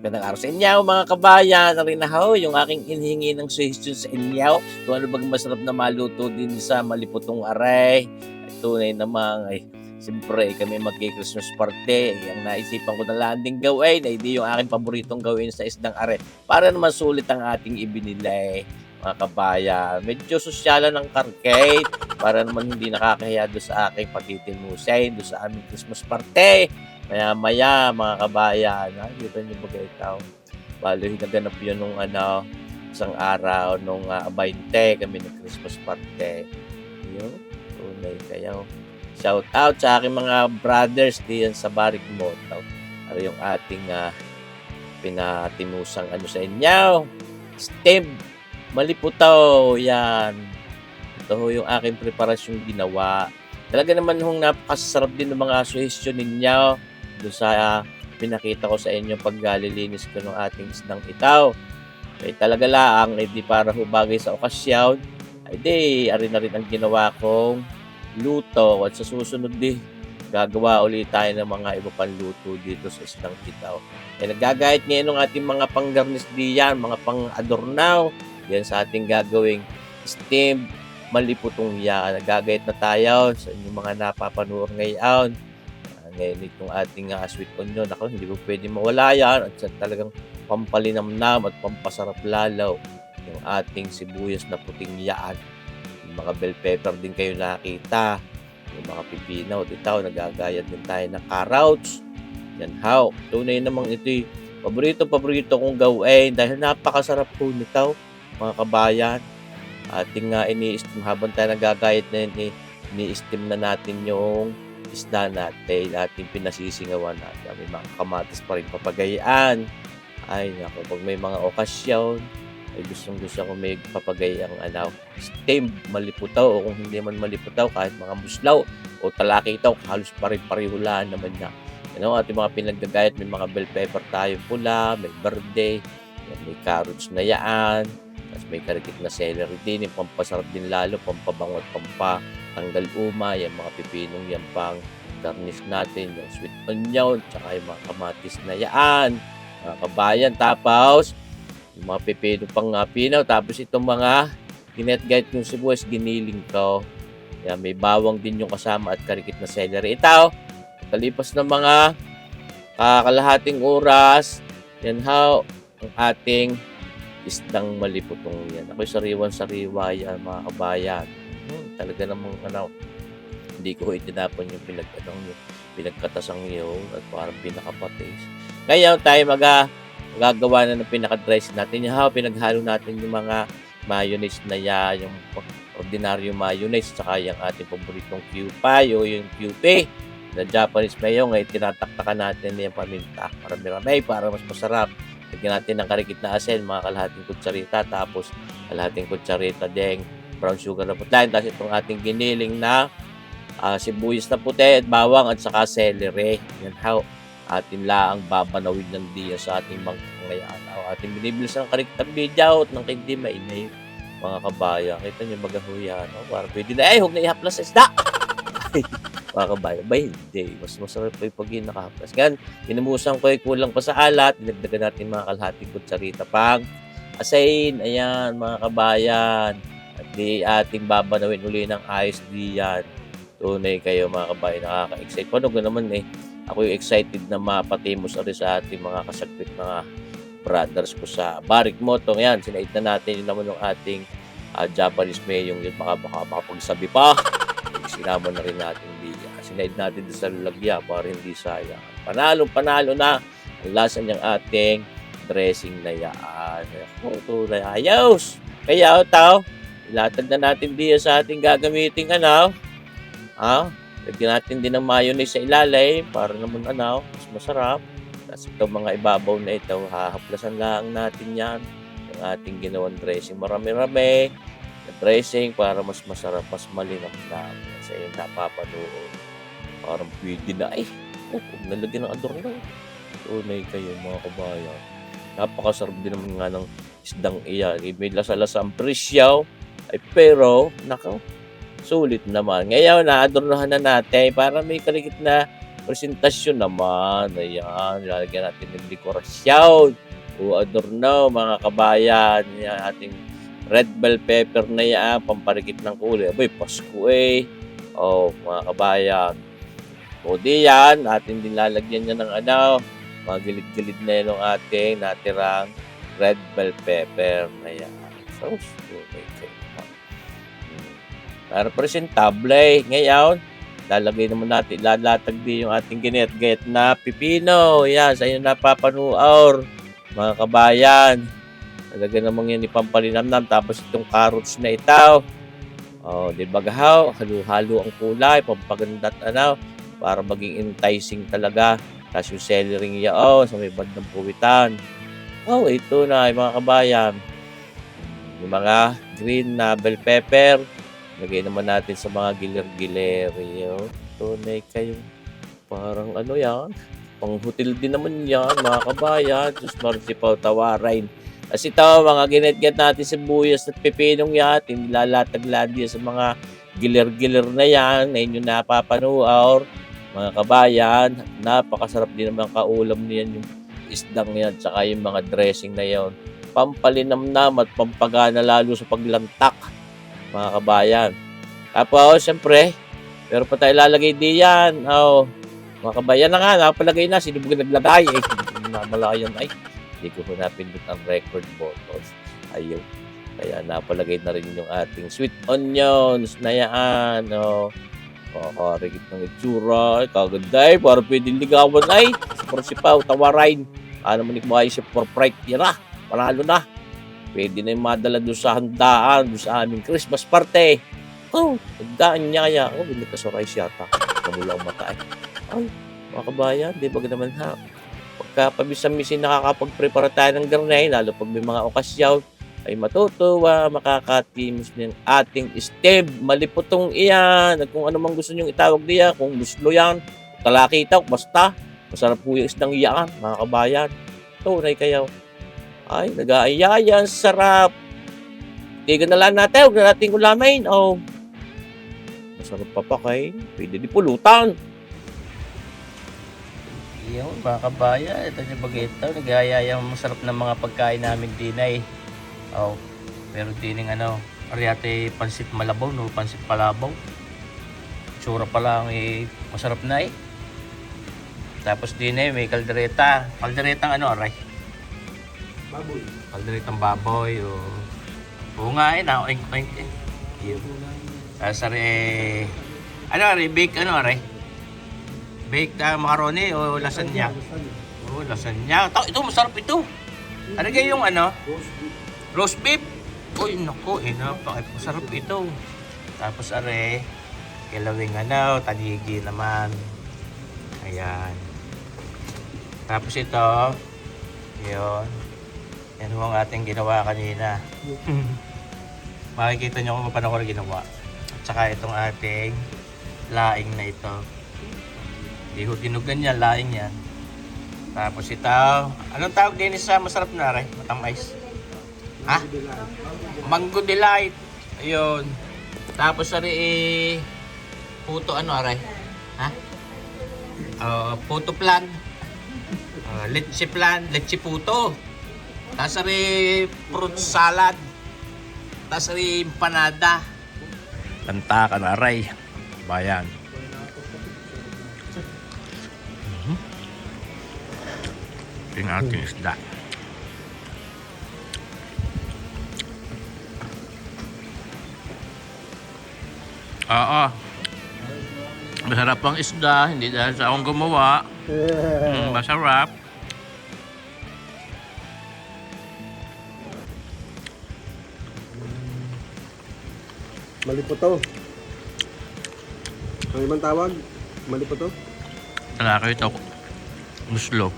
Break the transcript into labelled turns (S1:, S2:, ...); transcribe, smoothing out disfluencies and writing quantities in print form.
S1: Magandang araw sa inyo mga kabayan. Narin na ho yung aking inihingi ng suggestion sa inyo kung ano bang masarap na maluto din sa maliputong aray. Ay, tunay namang ay siyempre kami magki-Christmas party. Ang naisipan ko na lang ding gawin ay di yung aking paboritong gawin sa isdang aray para naman sulit ang ating ibinili mga kabayan. Medyo sosyalan ng karkate para naman hindi nakakahiya doon sa aking pagtitimusay doon sa aming Christmas party. Maya-maya mga kabayan, nakikita niyo ba ikaw? Bale naganap 'yun nung isang araw nung, 20 kami nag-Christmas party. 'Yun, tunay kayo. Shout out sa aking mga brothers diyan sa Barigmoto. Ano yung ating, pinatimusang ano sa inyo, steamed maliputaw, 'yan. Ito ho yung aking preparasyong ginawa. Talaga naman hong napakasarap din ng mga suhestiyon ninyo do'n sa pinakita ko sa inyo paglilinis ko ng ating isdang itaw. Eh, talaga lang, eh, di para ho bagay sa okasyon, ay di ari na rin ang ginawa kong luto at sa susunod di gagawa ulit tayo ng mga iba pang luto dito sa isdang itaw. Eh, naggagayat ngayon ng ating mga panggarnis diyan, mga pang-adornaw, diyan sa ating gagawing steamed maliputong yan. Nagagayat na tayo sa inyong mga napapanood ngayon. Ngayon itong ating sweet onion. Ako, hindi ko pwede mawala yan. At talagang pampalinamnam at pampasarap lalaw yung ating sibuyas na puting yaan. Yung mga bell pepper din kayo nakita. Yung mga pipinaw. Dito, nagagayat din tayo ng carrots. Yan how. Tunay namang ito'y paborito kong gawin dahil napakasarap po nito mga kabayan. Ating ini-steam habang tayo nagagayat na yun, ini-steam na natin yung isda natin, ating pinasisingawan natin. May mga kamatis pa rin papagayaan. Ay, naku, pag may mga okasyon, ay gustong-gusto ko may papagayang steamed maliputaw o kung hindi man maliputaw, kahit mga muslaw o talakitaw, halos pare-parehulaan naman niya. Ating mga pinaggagayat, may mga bell pepper tayo pula, may verde, may carrots na yaan, tapos may karikit na celery din, yung pampasarap din lalo, pampabango at pampatanggal uma, yung mga pipinong yan pang garnish natin, yung sweet onion, tsaka yung mga kamatis na yaan, mga kabayan. Tapos, yung mga pipino pang pinaw, tapos itong mga ginetgayat yung sibuyas, giniling ko. Yan, may bawang din yung kasama at karikit na celery. Ito, kalipas ng mga kalahating oras, yan how ang ating isdang maliputong yan. Ako'y sariwan-sariwa yan mga kabayan. Talaga namang hindi ko itinapon yung pinagkatasang yun at parang pinakapatis. Ngayon tayo magagawa na ng pinaka-dress natin. Yung pinaghalo natin yung mga mayonnaise na yan, yung ordinaryo mayonnaise, saka yung ating paboritong Kewpie o yung Kewpie na Japanese mayo. Ngayon tinataktakan natin yung paminta para miramay, para mas masarap. Lagyan natin ng karikit na asin, mga kalahating kutsarita, tapos kalahating kutsarita ding brown sugar na putlain, tapos itong ating giniling na sibuyas na puti at bawang at saka celery. Yan how atin laang babanawin ng diya sa ating ngayon. Ating binibilis ng kariktang video at ng hindi mainay mga kabayan. Kita nyo magahuyan. Para pwede na, huwag na ihaplas sa isda. Mga kabayan, ba hindi. Mas masarap pa yung pag nakahaplas. Gan, kinumusan ko kulang pa sa alat. Dinagdagan natin mga kalahating kutsarita pang asin. Ayan, mga kabayan. At di ating babanawin uli ng ayos diyan. Tunay kayo mga kabayan, nakaka-excite. Paano ko naman ako yung excited na mapatimos rin sa ating mga kasagpit mga brothers ko sa Barigmoto. Ayan, sinaid na natin yun naman yung ating Japanese mayong yun. Baka makapagsabi pa. Sinama na rin natin diya. Sinaid natin sa lalagya para hindi sayang. Panalo na ang lasa niyang ating dressing na yaan. Tunay ayos. Kaya ilatag na natin diya sa ating gagamiting lagyan natin din ng mayonnaise sa ilalim para naman mas masarap. Tapos itong mga ibabaw na ito, hahaplasan lang natin yan. Yung ating ginawang dressing. Marami-rami na dressing para mas masarap, mas malinam lang sa iyong napapanood. Parang pwede na huwag nalagyan ng adorno. Tunay kayo mga kabayan. Napakasarap din naman nga ng isdang iyan. May lasa-lasa ang presyaw. Pero, sulit naman. Ngayon, adornohan na natin para may karikit na presentasyon naman. Ayan, lalagyan natin ng dekorasyon o adorno mga kabayan. Yan, ating red bell pepper na yan, pamparikit ng kulay. Abay, Pasko eh. Oh, mga kabayan. O di yan, ating nilalagyan niya ng mga gilid-gilid na yan ng ating natirang red bell pepper na yan. So, okay. Para presentable. Ngayon, lalagay naman natin, lalatag din yung ating ginit-gayat na pipino. Yan, sa inyo napapanuor, mga kabayan. Lalagyan naman yan ipampalinamnam. Tapos itong carrots na itaw. Oh, di ba gahaw? Halo-halo ang kulay, pampaganda't para maging enticing talaga. Tapos yung celery yaon sa may bandang puwitan. Oh, ito na, mga kabayan. Yung mga green na bell pepper. Lagay naman natin sa mga giler-giler. Tunay kayo. Parang yan. Pang hotel din naman yan, mga kabayan. Diyos Marcipaw Tawarin. As ito, mga ginat-gat natin sibuyas at pepinong yan. Nilalataglan din sa mga giler-giler na yan. Na inyo napapanuor. Mga kabayan, napakasarap din naman kaulam niyan yung isdang yan. Tsaka yung mga dressing na yan. Pampalinamnam at pampagana lalo sa paglantak. Mga kabayan. Tapos, siyempre, pero pa tayo lalagay diyan. Oh, mga kabayan na nga, napalagay na. Sino ba naglagay? Hindi namalayan. Hindi ko napindot ang record buttons. Ayaw. Kaya napalagay na rin yung ating sweet onions na yan. Oh, kakarigit ng itsura. Kaganda para pwedeng ligawan Marcipaw Tawarin. Ano mo ni kumain siya for pride. Tira, panalo na. Pwede na yung madala doon sa handaan, doon sa aming Christmas party. Oh, handaan niya kaya. Oh, binagkasurais yata. Kamula ang mata Ay, mga kabayan, di ba naman ha? Pagka pabisang-misin nakakapag-prepare tayo ng garnay, lalo pag may mga okasyaw, ay matutuwa, makakatimos ng ating steb. Malipotong iyan. At kung ano man gusto nyo itawag diya, kung muslo yan, talakitaw, basta. Masarap po yung isdang iyaan, mga kabayan. Tunay kayo. Ay, nag-aayayan, sarap. Tigan na lang natin, huwag na natin ulamain. Oh, masarap papakain. Pwede di pulutan. Yun, mga kabayan, ito yung bagito. Nag-aayayan, masarap ng mga pagkain namin dinay. Oh, meron din ariate pansit malabaw, no? Pansit palabaw. Tsura pa lang masarap na Tapos dinay, may kaldereta. Kalderetang aray? Baboy. Kalderetang baboy. Oo nga naoink-oink Yun. Tapos aray, bake aray? Bake macaroni o lasagna? Oo, lasagna. Ito, masarap ito. Ano kayo yung roast beef? Uy, naku, napakasarap ito. Tapos kilawing tanigi naman. Ayan. Tapos ito, yun. Yan ang ating ginawa kanina. Makikita nyo kung paano ko ginawa. At saka itong ating laing na ito. Hindi ko dinugan yan, laing yan. Tapos ito, anong tawag din sa masarap na matamais? Ha? Mango delight. Ayun. Tapos puto Ha? Puto plan. Leche plan, leche puto. Tapos fruit salad. Tapos empanada. Kanta ka na bayan. Yung ating isda. Oo. Masarap ang isda, hindi dahil sa akong gumawa. Masarap.
S2: Maliputo. Ang ibang tawag, maliputo.
S1: Wala kayo ito. Muslo.